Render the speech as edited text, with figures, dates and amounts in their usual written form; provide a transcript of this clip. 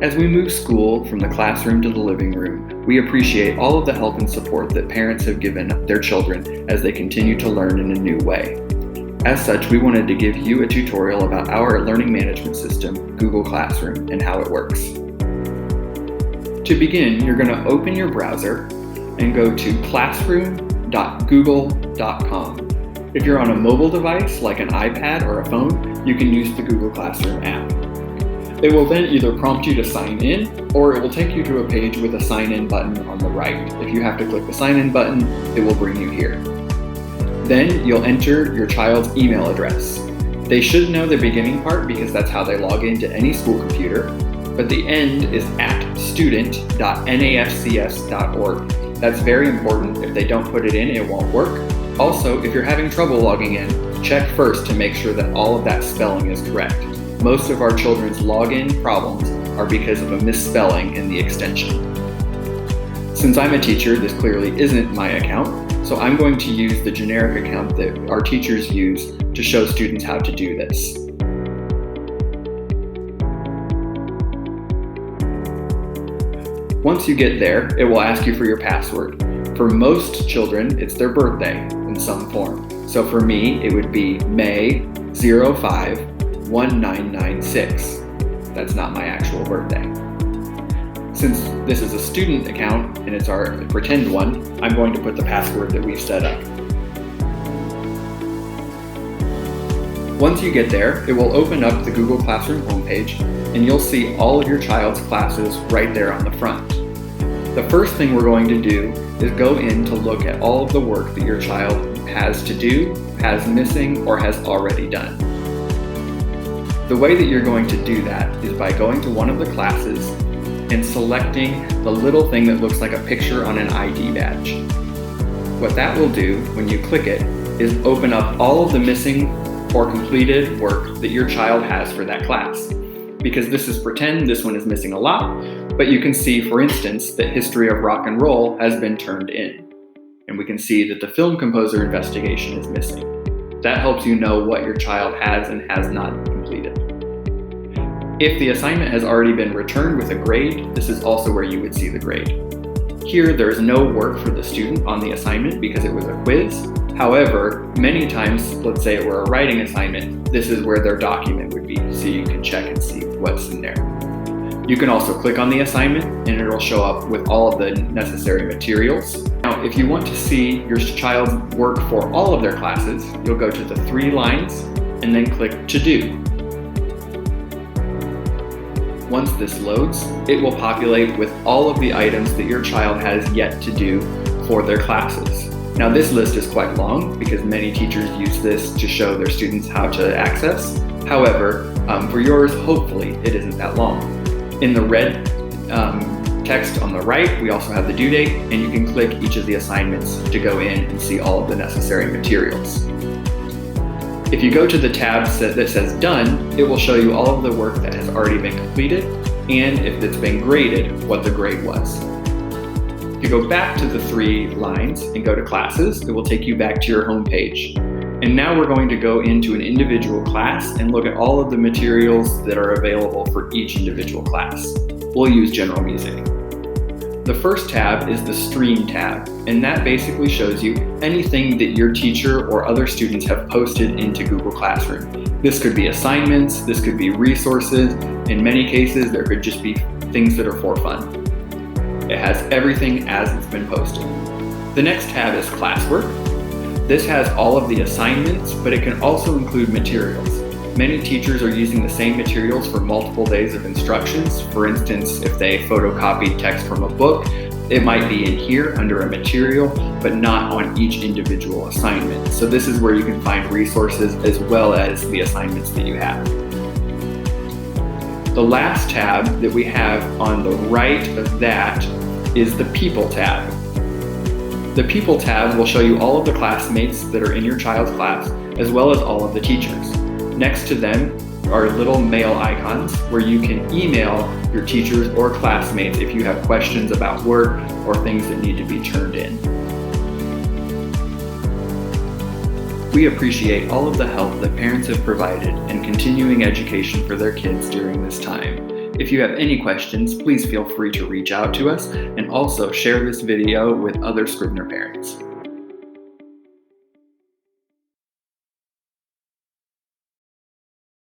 As we move school from the classroom to the living room, we appreciate all of the help and support that parents have given their children as they continue to learn in a new way. As such, we wanted to give you a tutorial about our learning management system, Google Classroom, and how it works. To begin, you're going to open your browser and go to classroom.google.com. If you're on a mobile device like an iPad or a phone, you can use the Google Classroom app. It will then either prompt you to sign in, or it will take you to a page with a sign in button on the right. If you have to click the sign in button, it will bring you here. Then you'll enter your child's email address. They should know the beginning part because that's how they log into any school computer, but the end is @student.nafcs.org. That's very important. If they don't put it in, it won't work. Also, if you're having trouble logging in, check first to make sure that all of that spelling is correct. Most of our children's login problems are because of a misspelling in the extension. Since I'm a teacher, this clearly isn't my account, so I'm going to use the generic account that our teachers use to show students how to do this. Once you get there, it will ask you for your password. For most children, it's their birthday in some form. So for me, it would be May 051996. That's not my actual birthday. Since this is a student account and it's our pretend one, I'm going to put the password that we've set up. Once you get there, it will open up the Google Classroom homepage and you'll see all of your child's classes right there on the front. The first thing we're going to do is go in to look at all of the work that your child has to do, has missing, or has already done. The way that you're going to do that is by going to one of the classes and selecting the little thing that looks like a picture on an ID badge. What that will do when you click it is open up all of the missing or completed work that your child has for that class. Because this is pretend, this one is missing a lot, but you can see, for instance, that History of Rock and Roll has been turned in. And we can see that the film composer investigation is missing. That helps you know what your child has and has not completed. If the assignment has already been returned with a grade, this is also where you would see the grade. Here, there is no work for the student on the assignment because it was a quiz. However, many times, let's say it were a writing assignment, this is where their document would be, so you can check and see what's in there. You can also click on the assignment and it'll show up with all of the necessary materials. Now, if you want to see your child's work for all of their classes, you'll go to the 3 lines and then click To Do. Once this loads, it will populate with all of the items that your child has yet to do for their classes. Now, this list is quite long because many teachers use this to show their students how to access. However, for yours, hopefully, it isn't that long. In the red text on the right, we also have the due date, and you can click each of the assignments to go in and see all of the necessary materials. If you go to the tab that says Done, it will show you all of the work that has already been completed, and if it's been graded, what the grade was. If you go back to the 3 lines and go to Classes, it will take you back to your home page. And now we're going to go into an individual class and look at all of the materials that are available for each individual class. We'll use general music. The first tab is the Stream tab, and that basically shows you anything that your teacher or other students have posted into Google Classroom. This could be assignments, this could be resources. In many cases, there could just be things that are for fun. It has everything as it's been posted. The next tab is Classwork. This has all of the assignments, but it can also include materials. Many teachers are using the same materials for multiple days of instructions. For instance, if they photocopied text from a book, it might be in here under a material, but not on each individual assignment. So this is where you can find resources as well as the assignments that you have. The last tab that we have on the right of that is the People tab. The People tab will show you all of the classmates that are in your child's class, as well as all of the teachers. Next to them are little mail icons where you can email your teachers or classmates if you have questions about work or things that need to be turned in. We appreciate all of the help that parents have provided in continuing education for their kids during this time. If you have any questions, please feel free to reach out to us and also share this video with other Scribner parents.